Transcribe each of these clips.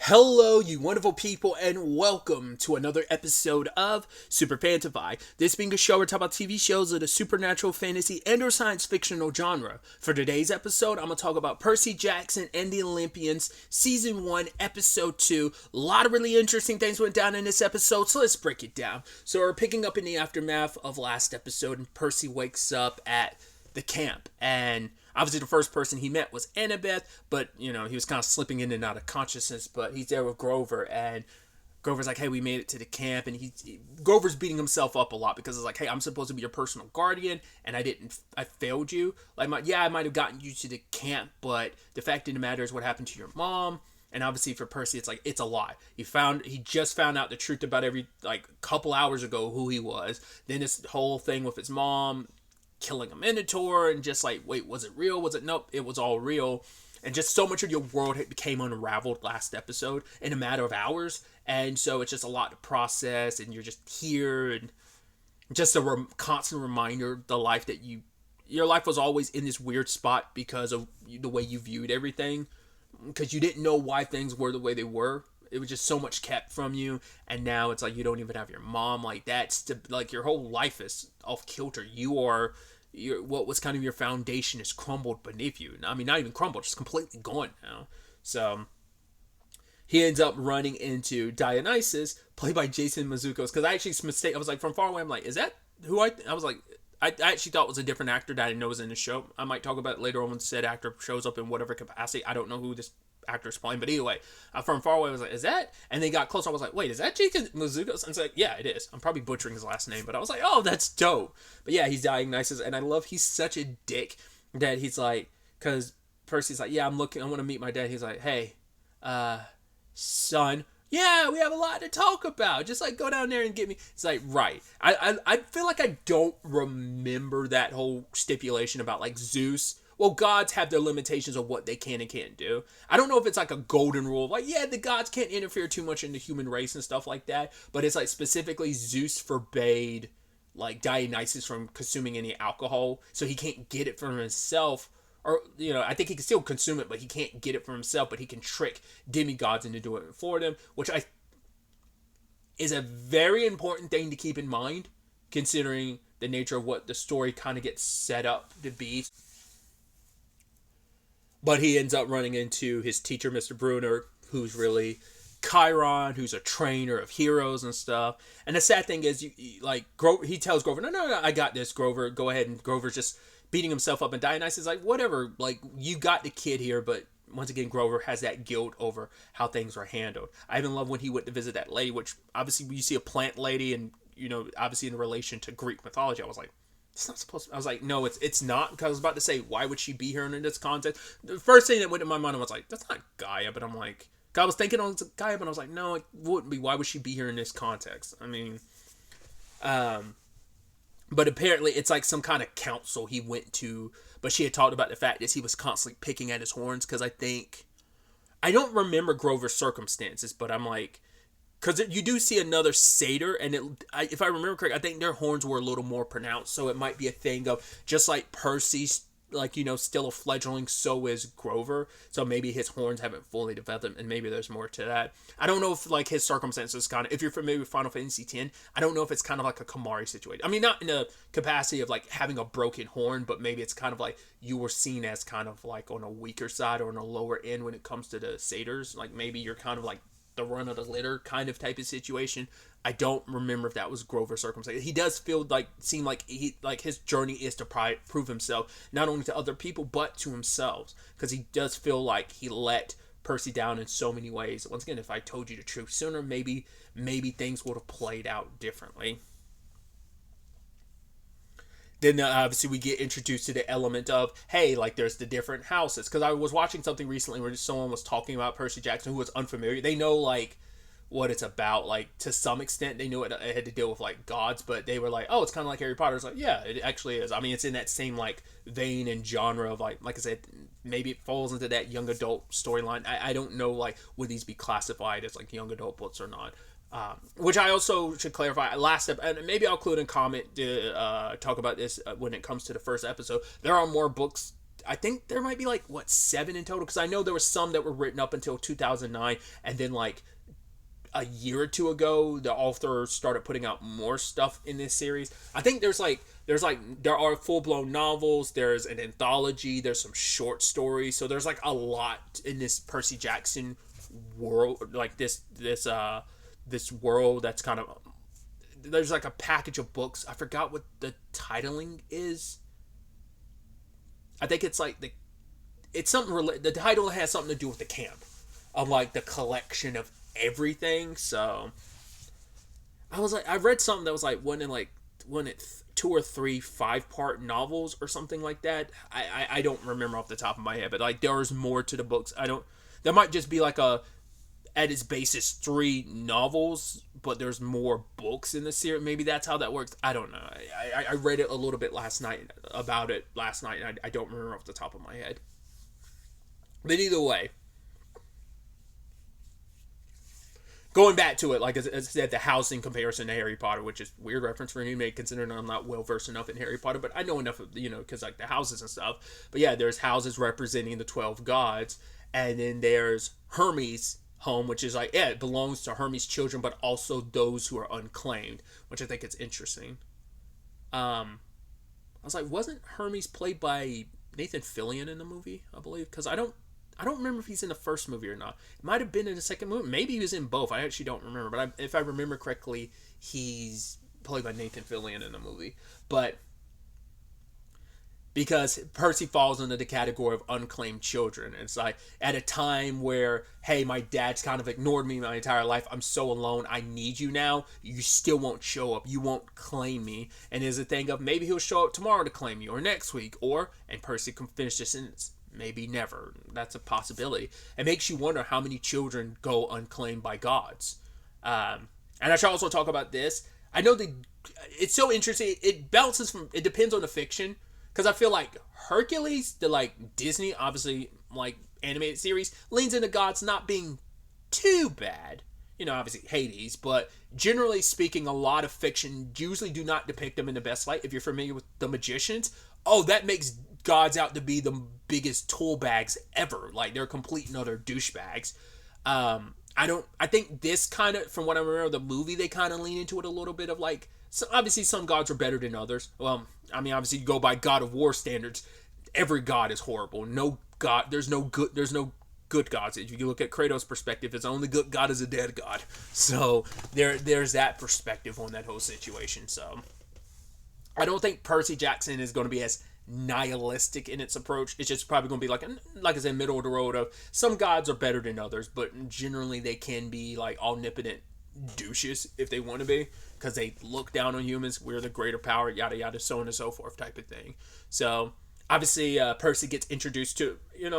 Hello, you wonderful people, and welcome to another episode of SuperFantaFi. This being a show where we talk about TV shows of the supernatural, fantasy, and or science fictional genre. For today's episode, I'm going to talk about Percy Jackson and the Olympians, Season 1, Episode 2. A lot of really interesting things went down in this episode, so let's break it down. So we're picking up in the aftermath of last episode, and Percy wakes up at the camp, and obviously the first person he met was Annabeth, but, he was kind of slipping in and out of consciousness, but he's there with Grover, and Grover's like, hey, we made it to the camp, and Grover's beating himself up a lot, because it's like, hey, I'm supposed to be your personal guardian, and I failed you. I might have gotten you to the camp, but the fact of the matter is what happened to your mom. And obviously for Percy, it's like, it's a lie. He just found out the truth about couple hours ago who he was. Then this whole thing with his mom killing a minotaur, and just like, wait, was it real? Was it? Nope, it was all real. And just so much of your world became unraveled last episode in a matter of hours, and so it's just a lot to process, and you're just here, and just a constant reminder the life that your life was always in this weird spot because of the way you viewed everything, because you didn't know why things were the way they were. It was just so much kept from you, and now it's like you don't even have your mom. Like, that's like your whole life is off kilter. What was kind of your foundation is crumbled beneath you. I mean, not even crumbled, just completely gone now. So he ends up running into Dionysus, played by Jason Mazzuccos. Because I actually I was like, from far away, I'm like, is that who I was like, I actually thought it was a different actor that I didn't know was in the show. I might talk about it later on when said actor shows up in whatever capacity. I don't know who this actor's playing, but either way, from far away I was like, is that? And they got close, I was like, wait, is that Jason Mazzuccos? And it's like, yeah, it is. I'm probably butchering his last name, but I was like, oh, that's dope. But yeah, he's Dionysus, and I love, he's such a dick that he's like, because Percy's like, yeah, I want to meet my dad. He's like, hey, son, yeah, we have a lot to talk about. Just like, go down there and get me. It's like, right. I feel like I don't remember that whole stipulation about like Zeus. Well, gods have their limitations of what they can and can't do. I don't know if it's like a golden rule, like, yeah, the gods can't interfere too much in the human race and stuff like that, but it's like specifically Zeus forbade like Dionysus from consuming any alcohol, so he can't get it from himself. Or, I think he can still consume it, but he can't get it for himself, but he can trick demigods into doing it for them, which is a very important thing to keep in mind, considering the nature of what the story kind of gets set up to be. But he ends up running into his teacher, Mr. Bruner, who's really Chiron, who's a trainer of heroes and stuff. And the sad thing is, he tells Grover, no, I got this, Grover, go ahead. And Grover's just beating himself up. And Dionysus is like, whatever, like, you got the kid here, but once again, Grover has that guilt over how things are handled. I even love when he went to visit that lady, which obviously you see a plant lady, and, obviously in relation to Greek mythology, I was like, it's not supposed to. I was like, no, it's not, because I was about to say, why would she be here in this context? The first thing that went in my mind was like, that's not Gaia, but I'm like, I was thinking on Gaia, but I was like, no, it wouldn't be. Why would she be here in this context? I mean, but apparently it's like some kind of council he went to, but she had talked about the fact that he was constantly picking at his horns, because I don't remember Grover's circumstances, but I'm like, because you do see another satyr, and if I remember correct, I think their horns were a little more pronounced, so it might be a thing of, just like Percy's, still a fledgling, so is Grover, so maybe his horns haven't fully developed, and maybe there's more to that. I don't know if, like, his circumstances kind of, if you're familiar with Final Fantasy X, I don't know if it's kind of like a Kamari situation. I mean, not in a capacity of, like, having a broken horn, but maybe it's kind of like you were seen as kind of, like, on a weaker side or on a lower end when it comes to the satyrs. Like, maybe you're kind of like the run of the litter kind of type of situation. I don't remember if that was Grover's circumstance. He does seem like his journey is to prove himself not only to other people but to himself, because he does feel like he let Percy down in so many ways. Once again, if I told you the truth sooner, maybe things would have played out differently. Then obviously we get introduced to the element of, hey, like, there's the different houses. Because I was watching something recently where someone was talking about Percy Jackson who was unfamiliar. They know, like, what it's about, like, to some extent. They knew it had to deal with, like, gods, but they were like, oh, it's kind of like Harry Potter. It's like, yeah, it actually is. I mean, it's in that same, like, vein and genre of, like I said, maybe it falls into that young adult storyline. I don't know, like, would these be classified as, like, young adult books or not. Which I also should clarify last step, and maybe I'll include a comment to talk about this when it comes to the first episode. There are more books I think there might be like, what, 7 in total, because I know there were some that were written up until 2009, and then like a year or two ago the author started putting out more stuff in this series. I think there are full-blown novels, there's an anthology, there's some short stories, so there's like a lot in this Percy Jackson world, like this world that's kind of, there's like a package of books. I forgot what the titling is. I think it's like it's something the title has something to do with the camp, of like the collection of everything. So I was like, I read something that was like one in 2 or 3 5-part novels or something like that. I don't remember off the top of my head, but like there's more to the books. I don't. There might just be like at its basis 3 novels, but there's more books in the series. Maybe that's how that works. I don't know. I read it a little bit about it last night, and I don't remember off the top of my head. But either way, going back to it, like as I said, the housing comparison to Harry Potter, which is weird reference for me, considering I'm not well versed enough in Harry Potter, but I know enough of, because like the houses and stuff. But yeah, there's houses representing the 12 gods, and then there's Hermes' home, which is like, yeah, it belongs to Hermes' children, but also those who are unclaimed, which I think is interesting. I was like, wasn't Hermes played by Nathan Fillion in the movie? I believe, because I don't remember if he's in the first movie or not. It might have been in the second movie. Maybe he was in both. I actually don't remember. But if I remember correctly, he's played by Nathan Fillion in the movie. But because Percy falls into the category of unclaimed children. It's like, at a time where, hey, my dad's kind of ignored me my entire life. I'm so alone. I need you now. You still won't show up. You won't claim me. And there's a thing of maybe he'll show up tomorrow to claim you, or next week, or, and Percy can finish the sentence, maybe never. That's a possibility. It makes you wonder how many children go unclaimed by gods. And I should also talk about this. I know it's so interesting. It depends on the fiction. Because I feel like Hercules, the like Disney, obviously like animated series, leans into gods not being too bad. Obviously Hades, but generally speaking, a lot of fiction usually do not depict them in the best light. If you're familiar with the magicians, that makes gods out to be the biggest tool bags ever. Like, they're complete and utter douchebags. I think this kind of, from what I remember the movie, they kind of lean into it a little bit of like, so obviously some gods are better than others. Well, I mean, obviously you go by God of War standards, every god is horrible. There's no good gods. If you look at Kratos' perspective, his only good god is a dead god. So there's that perspective on that whole situation. So I don't think Percy Jackson is going to be as nihilistic in its approach. It's just probably going to be like I said, middle of the road of some gods are better than others, but generally they can be like omnipotent douches if they want to be, because they look down on humans. We're the greater power, yada yada, so on and so forth type of thing. So obviously Percy gets introduced to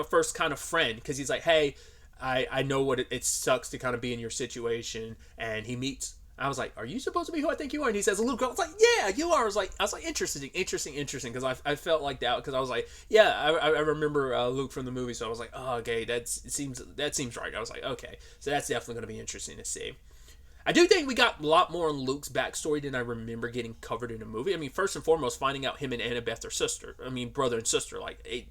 first kind of friend, because he's like, hey, I know what it sucks to kind of be in your situation. And he meets, I was like, are you supposed to be who I think you are? And he says, Luke. I was like, yeah, you are. I was like, interesting, because I felt like that, because I was like, yeah, I remember Luke from the movie, so I was like, oh, okay, that seems right. I was like, okay, so that's definitely going to be interesting to see. I do think we got a lot more on Luke's backstory than I remember getting covered in the movie. I mean, first and foremost, finding out him and Annabeth are brother and sister. Like,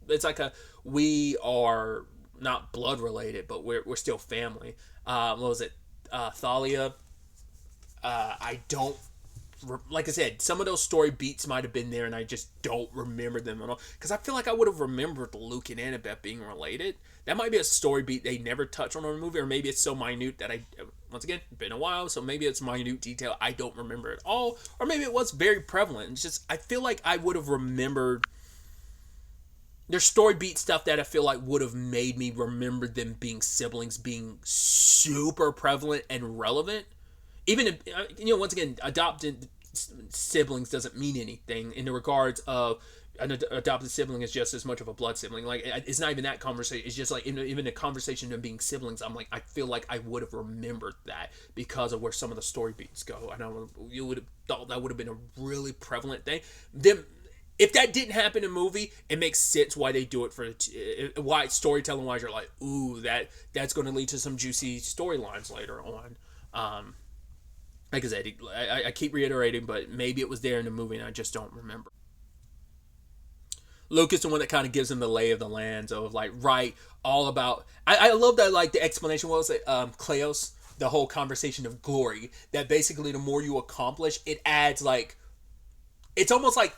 it's like we are not blood related, but we're still family. What was it? Thalia. I don't, like I said, some of those story beats might have been there, and I just don't remember them at all. Because I feel like I would have remembered Luke and Annabeth being related. That might be a story beat they never touch on in the movie, or maybe it's so minute that once again, been a while, so maybe it's minute detail I don't remember at all, or maybe it was very prevalent. It's just, I feel like I would have remembered. There's story beat stuff that I feel like would have made me remember them being siblings, being super prevalent and relevant. Even if, once again, adopted siblings doesn't mean anything in the regards of an adopted sibling is just as much of a blood sibling. Like, it's not even that conversation. It's just like, even the conversation of being siblings, I'm like, I feel like I would have remembered that because of where some of the story beats go. And you would have thought that would have been a really prevalent thing. If that didn't happen in a movie, it makes sense why they do it why storytelling wise you're like, ooh, that's going to lead to some juicy storylines later on. Like I said, I keep reiterating, but maybe it was there in the movie and I just don't remember. Luke is the one that kind of gives him the lay of the land of like, right, all about. I love that, like, the explanation. What was it? Kleos, the whole conversation of glory. That basically, the more you accomplish, it adds like, it's almost like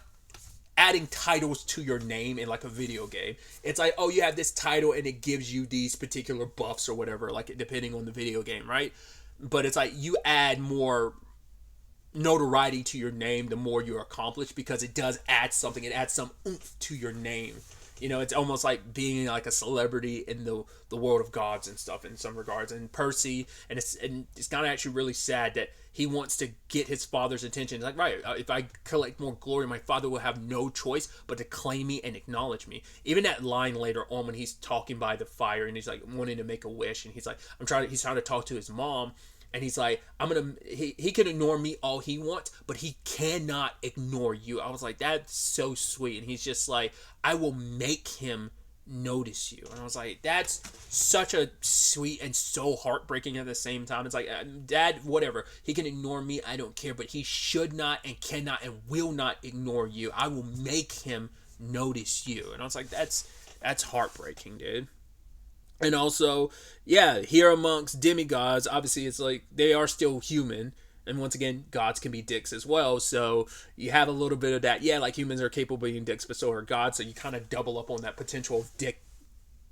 adding titles to your name in like a video game. It's like, oh, you have this title and it gives you these particular buffs or whatever, like depending on the video game, right? But it's like you add more notoriety to your name the more you accomplish, because it does add something. It adds some oomph to your name. It's almost like being like a celebrity in the world of gods and stuff in some regards. And Percy, and it's kind of actually really sad that he wants to get his father's attention. It's like, right, if I collect more glory, my father will have no choice but to claim me and acknowledge me. Even that line later on when he's talking by the fire and he's like wanting to make a wish, and he's like, he's trying to talk to his mom. And he's like, he can ignore me all he wants, but he cannot ignore you. I was like, that's so sweet. And he's just like, I will make him notice you. And I was like, that's such a sweet and so heartbreaking at the same time. It's like, Dad, whatever. He can ignore me. I don't care. But he should not and cannot and will not ignore you. I will make him notice you. And I was like, that's heartbreaking, dude. And also, yeah, here amongst demigods, obviously it's like they are still human. And once again, gods can be dicks as well. So you have a little bit of that. Yeah, like humans are capable of being dicks, but so are gods. So you kind of double up on that potential of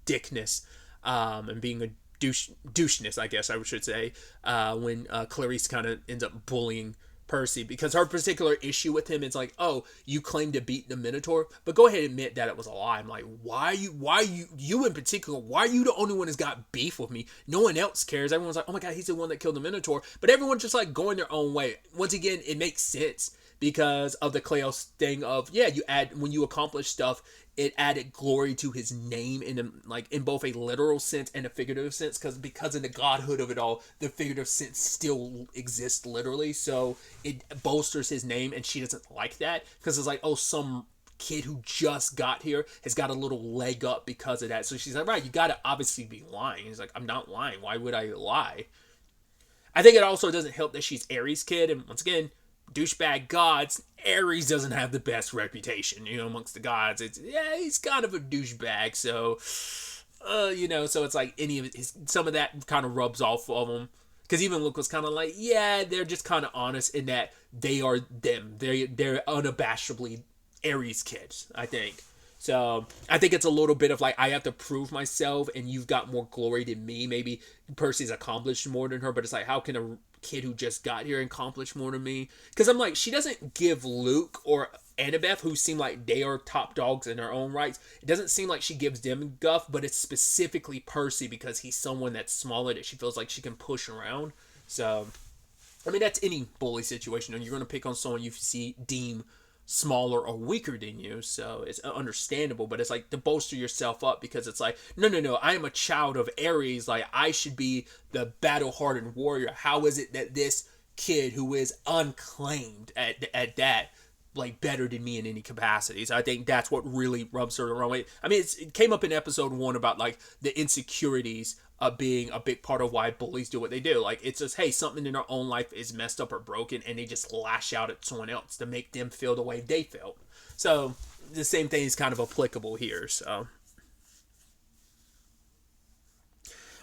dickness and being a doucheness, I guess I should say, when Clarice kind of ends up bullying Percy, because her particular issue with him is like, oh, you claim to beat the Minotaur, but go ahead and admit that it was a lie. I'm like, why you in particular, why are you the only one that's got beef with me? No one else cares. Everyone's like, oh my god, he's the one that killed the Minotaur, but everyone's just like going their own way. Once again, it makes sense because of the Kleos thing of, yeah, when you accomplish stuff, it added glory to his name in both a literal sense and a figurative sense, because in the godhood of it all, the figurative sense still exists literally, so it bolsters his name, and she doesn't like that, because it's like, oh, some kid who just got here has got a little leg up because of that. So she's like, right, you gotta obviously be lying. He's like, I'm not lying. Why would I lie? I think it also doesn't help that she's Ares' kid, and once again, douchebag gods, Ares doesn't have the best reputation, amongst the gods. He's kind of a douchebag, so, so it's like some of that kind of rubs off of him. Because even Luke was kind of like, yeah, they're just kind of honest in that they are them. They're unabashedly Ares kids, I think. So I think it's a little bit of like, I have to prove myself and you've got more glory than me. Maybe Percy's accomplished more than her, but it's like, how can a kid who just got here accomplish more than me? Because I'm like, she doesn't give Luke or Annabeth, who seem like they are top dogs in their own rights, it doesn't seem like she gives them guff, but it's specifically Percy because he's someone that's smaller that she feels like she can push around. So, I mean, that's any bully situation, and you're going to pick on someone you deem smaller or weaker than you, so it's understandable. But it's like to bolster yourself up, because it's like, no, I am a child of Ares, like I should be the battle-hardened warrior. How is it that this kid who is unclaimed at that, like, better than me in any capacity? So I think that's what really rubs her the wrong way. I mean, it came up in episode 1 about like the insecurities of being a big part of why bullies do what they do. Like, it's just, hey, something in their own life is messed up or broken, and they just lash out at someone else to make them feel the way they felt. So the same thing is kind of applicable here. So,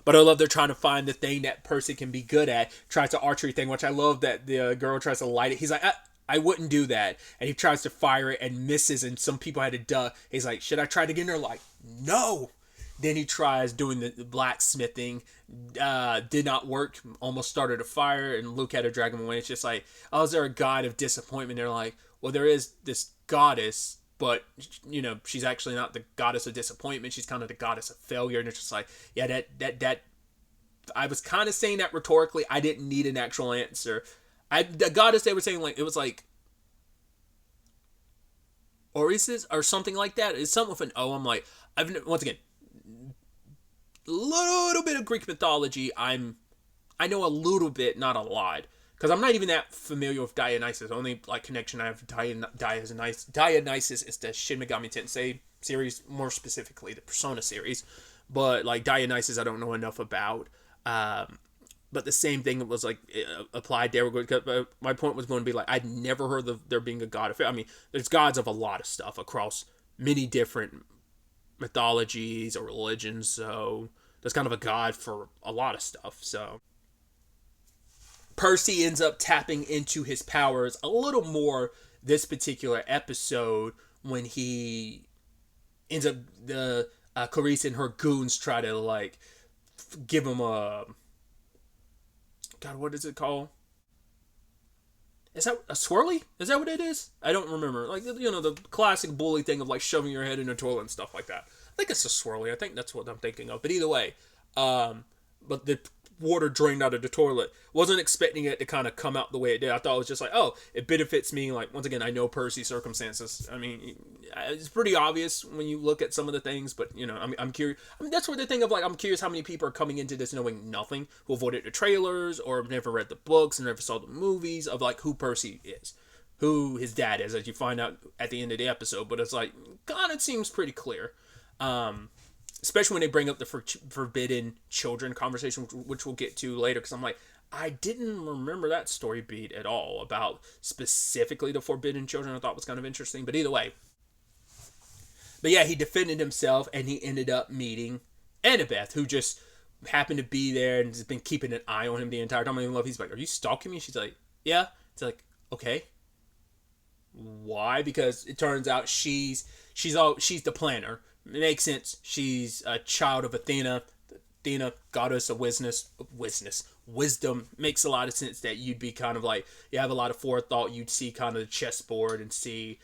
but I love they're trying to find the thing that Percy can be good at. Tries the archery thing, which I love that the girl tries to light it. He's like, I wouldn't do that. And he tries to fire it and misses, and some people had to duck. He's like, should I try it again? They're like, no. Then he tries doing the blacksmithing. Did not work. Almost started a fire, and Luke had to drag him away. It's just like, oh, is there a god of disappointment? They're like, well, there is this goddess, but, she's actually not the goddess of disappointment. She's kind of the goddess of failure. And it's just like, yeah, that I was kind of saying that rhetorically. I didn't need an actual answer. The goddess they were saying, like, it was like Orisis or something like that. It's something with an O. I'm like, once again, little bit of Greek mythology. I know a little bit, not a lot, because I'm not even that familiar with Dionysus. The only like connection I have with Dionysus is the Shin Megami Tensei series, more specifically the Persona series. But like Dionysus, I don't know enough about. But the same thing was like applied there. My point was going to be like, I'd never heard of there being a god of. I mean, there's gods of a lot of stuff across many different mythologies or religions, so there's kind of a god for a lot of stuff. So Percy ends up tapping into his powers a little more this particular episode when he ends up the Clarice and her goons try to like give him a God, what is it called? Is that a swirly? Is that what it is? I don't remember. Like, you know, the classic bully thing of like shoving your head in a toilet and stuff like that. I think it's a swirly. I think that's what I'm thinking of. But either way, but the water drained out of the toilet. Wasn't expecting it to kind of come out the way it did. I thought it was just like, oh, it benefits me. Like, once again, I know Percy's circumstances. I mean, it's pretty obvious when you look at some of the things, but, you know, I'm curious. I mean, that's what the thing of, like, I'm curious how many people are coming into this knowing nothing, who avoided the trailers or have never read the books and never saw the movies of, like, who Percy is, who his dad is, as you find out at the end of the episode. But it's like, God, it seems pretty clear. Especially when they bring up the forbidden children conversation, which we'll get to later, because I'm like, I didn't remember that story beat at all about specifically the forbidden children. I thought was kind of interesting, but either way. But yeah, he defended himself, and he ended up meeting Annabeth, who just happened to be there and has been keeping an eye on him the entire time. I love. He's like, "Are you stalking me?" She's like, "Yeah." It's like, okay, why? Because it turns out she's the planner. It makes sense. She's a child of Athena. Athena, goddess of wisdom. Makes a lot of sense that you'd be kind of like, you have a lot of forethought. You'd see kind of the chessboard and see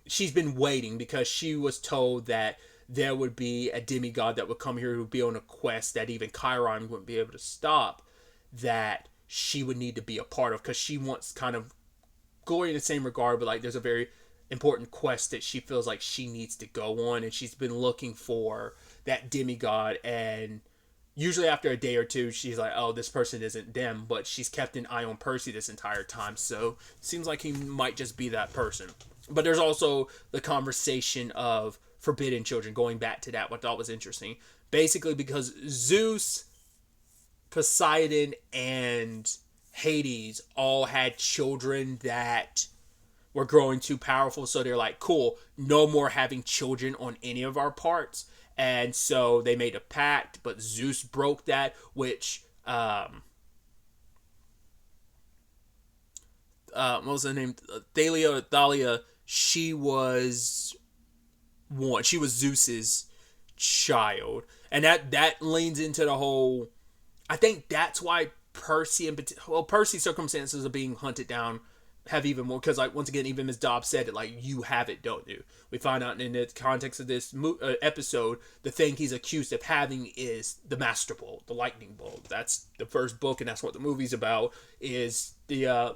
she's been waiting because she was told that there would be a demigod that would come here who would be on a quest that even Chiron wouldn't be able to stop, that she would need to be a part of, because she wants kind of glory in the same regard, but like there's a very important quest that she feels like she needs to go on, and she's been looking for that demigod, and usually after a day or two she's like, oh, this person isn't them, but she's kept an eye on Percy this entire time, so it seems like he might just be that person. But there's also the conversation of forbidden children, going back to that, what I thought was interesting, basically because Zeus, Poseidon, and Hades all had children that were growing too powerful, so they're like, cool, no more having children on any of our parts. And so they made a pact, but Zeus broke that, which what was her name? Thalia, she was Zeus's child, and that leans into the whole, I think that's why Percy's circumstances of being hunted down have even more, because like once again, even Ms. Dobbs said it, like, you have it, don't you? We find out in the context of this episode, the thing he's accused of having is the Master Bolt, the lightning bolt. That's the first book, and that's what the movie's about, is the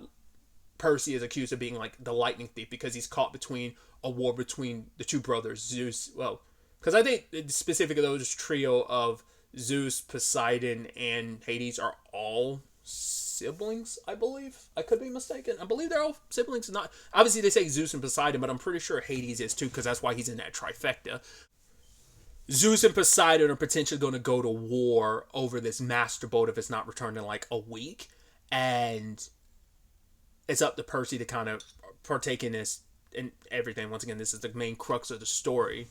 Percy is accused of being like the lightning thief, because he's caught between a war between the two brothers, Zeus, well, because I think specifically those trio of Zeus, Poseidon, and Hades are all siblings, I believe. I could be mistaken. I believe they're all siblings. Not obviously they say Zeus and Poseidon, but I'm pretty sure Hades is too, because that's why he's in that trifecta. Zeus and Poseidon are potentially going to go to war over this Master Bolt if it's not returned in like a week, and it's up to Percy to kind of partake in this and everything. Once again, this is the main crux of the story.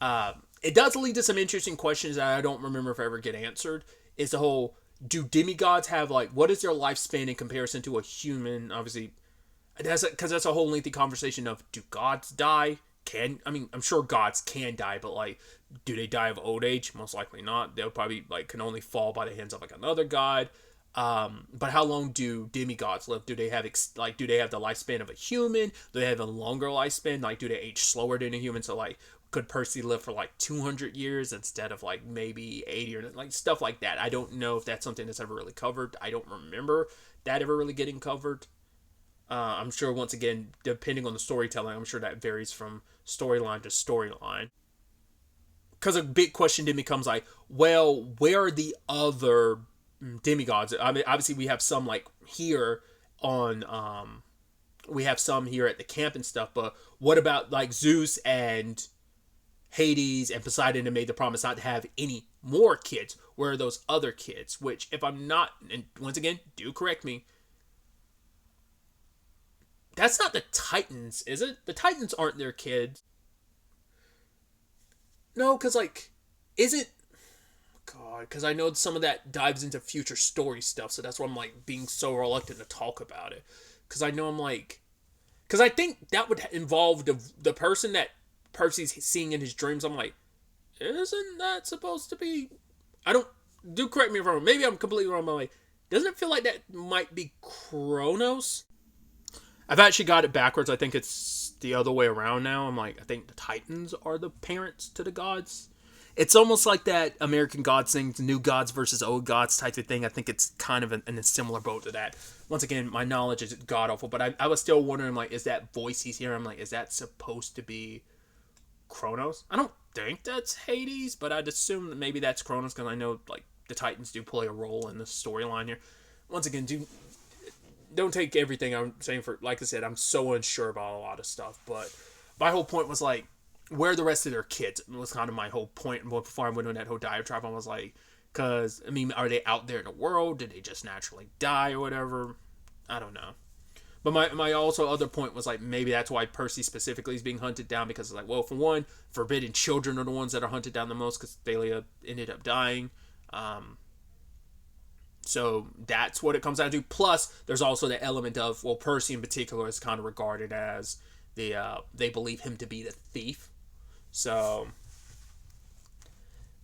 It does lead to some interesting questions that I don't remember if I ever get answered. Is the whole, do demigods have, like, what is their lifespan in comparison to a human? Obviously, because that's a whole lengthy conversation of, do gods die? I'm sure gods can die, but like, do they die of old age? Most likely not. They'll probably like can only fall by the hands of like another god. But how long do demigods live? Do they have do they have the lifespan of a human? Do they have a longer lifespan? Like, do they age slower than a human? So like, could Percy live for like 200 years instead of like maybe 80 or like stuff like that? I don't know if that's something that's ever really covered. I don't remember that ever really getting covered. I'm sure, once again, depending on the storytelling, I'm sure that varies from storyline to storyline. Because a big question then becomes like, well, where are the other demigods? I mean, obviously we have some like here on, we have some here at the camp and stuff, but what about like Zeus and Hades and Poseidon, and made the promise not to have any more kids? Where are those other kids? Which, if I'm not, and once again, do correct me, That's not the Titans, is it? The Titans aren't their kids. No, because, like, is it... God, because I know some of that dives into future story stuff, so that's why I'm, like, being so reluctant to talk about it. Because I know I'm, like... Because I think that would involve the person that Percy's seeing in his dreams. I'm like, isn't that supposed to be... I don't... Do correct me if I'm wrong. Maybe I'm completely wrong, but, like, doesn't it feel like that might be Kronos? I've actually got it backwards. I think it's the other way around now. I'm like, I think the Titans are the parents to the gods. It's almost like that American Gods thing, the new gods versus old gods type of thing. I think it's kind of in a similar boat to that. Once again, my knowledge is god awful, but I was still wondering, like, is that voice he's hearing? I'm like, is that supposed to be Kronos? I don't think that's Hades, but I'd assume that maybe that's Kronos because I know, like, the Titans do play a role in the storyline here. Once again, don't take everything I'm saying for, like I said, I'm so unsure about a lot of stuff, but my whole point was, like, where are the rest of their kids? It was kind of my whole point before I went on that whole diatribe. I was like, because, I mean, are they out there in the world? Did they just naturally die or whatever? I don't know. But my also other point was, like, maybe that's why Percy specifically is being hunted down, because it's like, well, for one, forbidden children are the ones that are hunted down the most because Thalia ended up dying. So that's what it comes down to. Plus, there's also the element of, well, Percy in particular is kind of regarded as they believe him to be the thief. So,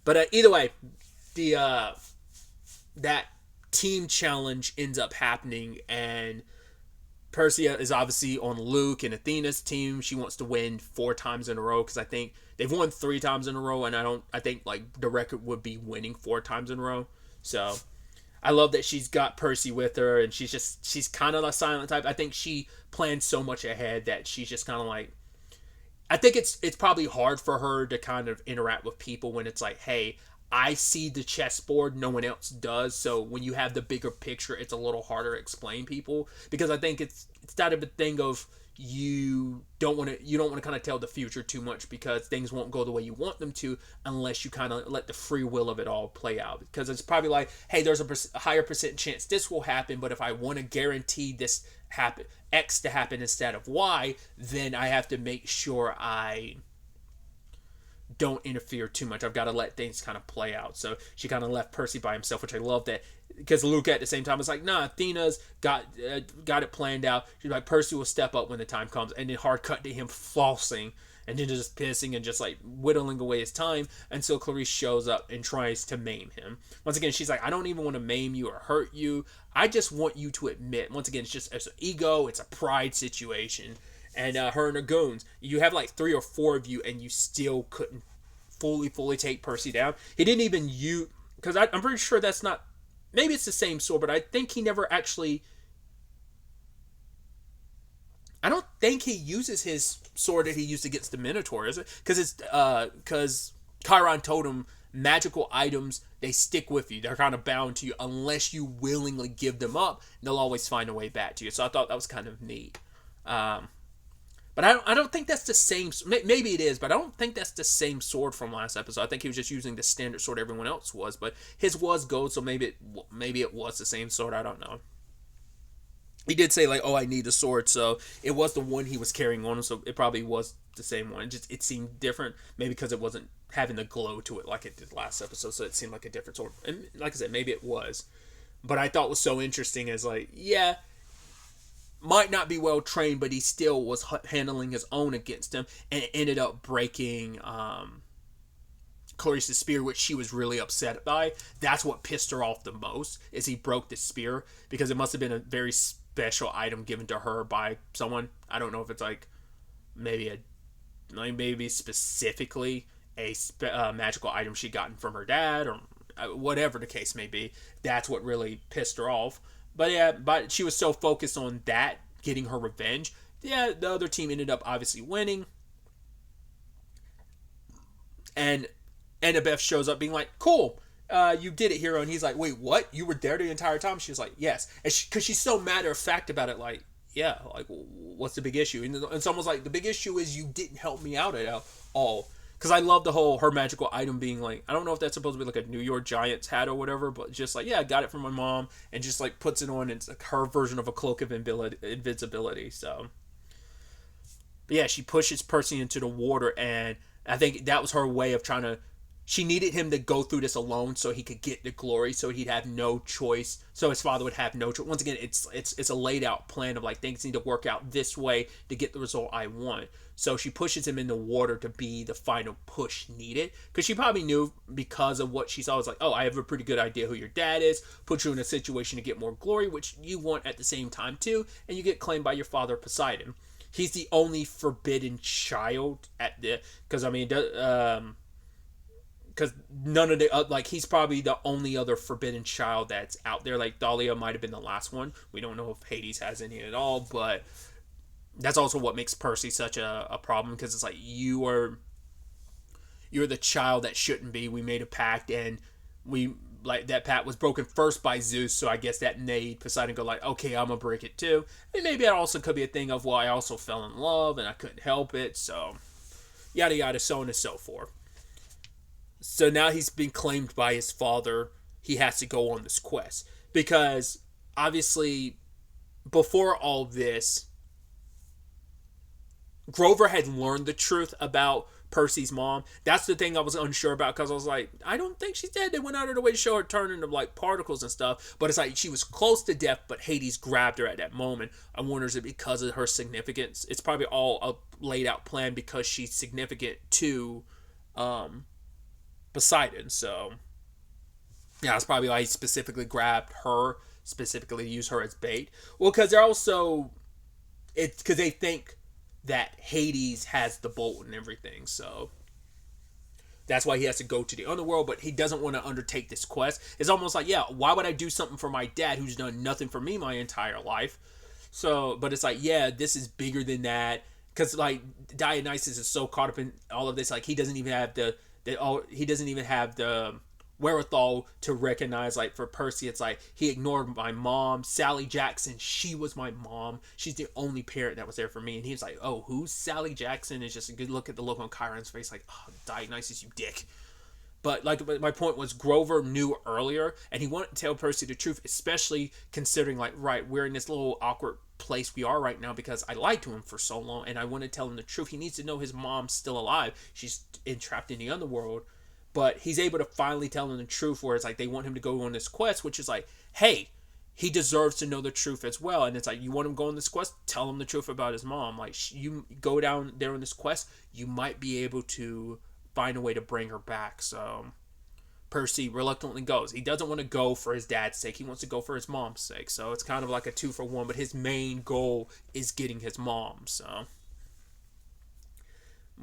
but either way, that team challenge ends up happening, and Percy is obviously on Luke and Athena's team. She wants to win 4 times in a row because I think they've won 3 times in a row, and I think like the record would be winning 4 times in a row. So I love that she's got Percy with her, and she's kind of a silent type. I think she planned so much ahead that she's just kind of like, I think it's probably hard for her to kind of interact with people when it's like, hey, I see the chessboard, no one else does. So when you have the bigger picture, it's a little harder to explain people, because I think it's that of a thing of you don't want to kind of tell the future too much, because things won't go the way you want them to unless you kind of let the free will of it all play out. Because it's probably like, hey, there's a higher percent chance this will happen, but if I want to guarantee this happen, X to happen instead of Y, then I have to make sure I don't interfere too much. I've got to let things kind of play out. So she kind of left Percy by himself, which I love that, because Luke at the same time was like, nah, Athena's got it planned out. She's like, Percy will step up when the time comes, and then hard cut to him flossing and then just pissing and just like whittling away his time until Clarice shows up and tries to maim him. Once again, she's like, I don't even want to maim you or hurt you. I just want you to admit. Once again, it's an ego, it's a pride situation. And her and her goons, you have like 3 or 4 of you, and you still couldn't fully take Percy down. He didn't even use, because I'm pretty sure that's not, maybe it's the same sword, but I think he never actually, I don't think he uses his sword that he used against the Minotaur, is it? Because Chiron told him magical items, they stick with you. They're kind of bound to you unless you willingly give them up. They'll always find a way back to you. So I thought that was kind of neat. But I don't think that's the same. Maybe it is, but I don't think that's the same sword from last episode. I think he was just using the standard sword everyone else was, but his was gold, so maybe it was the same sword. I don't know. He did say like, "Oh, I need a sword," so it was the one he was carrying on him. So it probably was the same one. It seemed different, maybe because it wasn't having the glow to it like it did last episode. So it seemed like a different sword. And like I said, maybe it was. But I thought was so interesting is like, yeah, might not be well trained, but he still was handling his own against him, and it ended up breaking Clarice's spear, which she was really upset by. That's what pissed her off the most, is he broke the spear, because it must have been a very special item given to her by someone. I don't know if it's like maybe specifically a magical item she'd gotten from her dad, or whatever the case may be. That's what really pissed her off. But yeah, but she was so focused on that, getting her revenge. Yeah, the other team ended up obviously winning. And Annabeth shows up being like, cool, you did it, hero. And he's like, wait, what? You were there the entire time? She was like, yes. And because she's so matter of fact about it, like, yeah, like, what's the big issue? And someone's like, the big issue is you didn't help me out at all. Because I love the whole, her magical item being like, I don't know if that's supposed to be like a New York Giants hat or whatever, but just like, yeah, I got it from my mom, and just like puts it on, and it's like her version of a cloak of invincibility. So But yeah, she pushes Percy into the water, and I think that was her way of trying to. She needed him to go through this alone so he could get the glory, so he'd have no choice. So his father would have no choice. Once again, it's a laid out plan of like things need to work out this way to get the result I want. So she pushes him in the water to be the final push needed, because she probably knew, because of what she saw, was like, oh, I have a pretty good idea who your dad is. Put you in a situation to get more glory, which you want at the same time too, and you get claimed by your father Poseidon. He's the only forbidden child at the, because I mean, because none of the like, he's probably the only other forbidden child that's out there. Like Dahlia might have been the last one. We don't know if Hades has any at all, but that's also what makes Percy such a problem, because it's like you're the child that shouldn't be. We made a pact, and we like that pact was broken first by Zeus, so I guess that made Poseidon go like, okay, I'm gonna break it too. And maybe it also could be a thing of, well, I also fell in love and I couldn't help it, so yada yada, so on and so forth. So now he's been claimed by his father. He has to go on this quest, because obviously before all this, Grover had learned the truth about Percy's mom. That's the thing I was unsure about, because I was like, I don't think she's dead. They went out of their way to show her turn into like particles and stuff, but it's like she was close to death, but Hades grabbed her at that moment. I wonder, is it because of her significance? It's probably all a laid out plan, because she's significant to Poseidon. So yeah, that's probably why he specifically grabbed her, specifically to use her as bait. Well, because they're also, it's because they think that Hades has the bolt and everything, so that's why he has to go to the underworld, but he doesn't want to undertake this quest. It's almost like, yeah, why would I do something for my dad who's done nothing for me my entire life? So, but it's like, yeah, this is bigger than that, because like Dionysus is so caught up in all of this, like he doesn't even have the wherewithal to recognize, like for Percy, it's like he ignored my mom, Sally Jackson. She was my mom. She's the only parent that was there for me. And he was like, oh, who's Sally Jackson? It's just a good look at the look on Chiron's face, like, oh, Dionysus, you dick. But like my point was, Grover knew earlier, and he wanted to tell Percy the truth, especially considering like, right, we're in this little awkward place we are right now because I lied to him for so long, and I want to tell him the truth. He needs to know his mom's still alive. She's entrapped in the underworld. But he's able to finally tell them the truth, where it's like they want him to go on this quest, which is like, hey, he deserves to know the truth as well. And it's like, you want him to go on this quest? Tell him the truth about his mom. Like, you go down there on this quest, you might be able to find a way to bring her back. So Percy reluctantly goes. He doesn't want to go for his dad's sake. He wants to go for his mom's sake. So it's kind of like a 2-for-1, but his main goal is getting his mom. So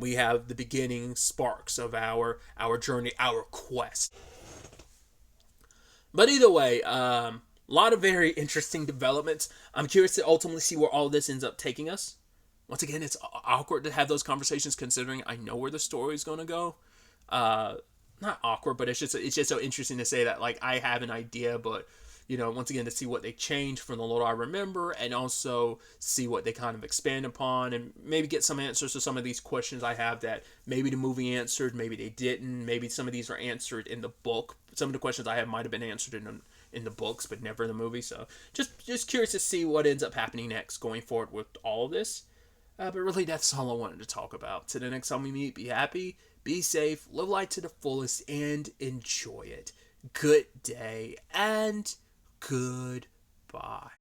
we have the beginning sparks of our journey, our quest. But either way, a lot of very interesting developments. I'm curious to ultimately see where all this ends up taking us. Once again, it's awkward to have those conversations, considering I know where the story is going to go. Not awkward, but it's just so interesting to say that, like, I have an idea, but once again, to see what they change from the little I remember, and also see what they kind of expand upon, and maybe get some answers to some of these questions I have that maybe the movie answered, maybe they didn't, maybe some of these are answered in the book. Some of the questions I have might have been answered in the books, but never in the movie. So just curious to see what ends up happening next going forward with all of this. But really, that's all I wanted to talk about. Till the next time we meet, be happy, be safe, live life to the fullest, and enjoy it. Good day, and goodbye.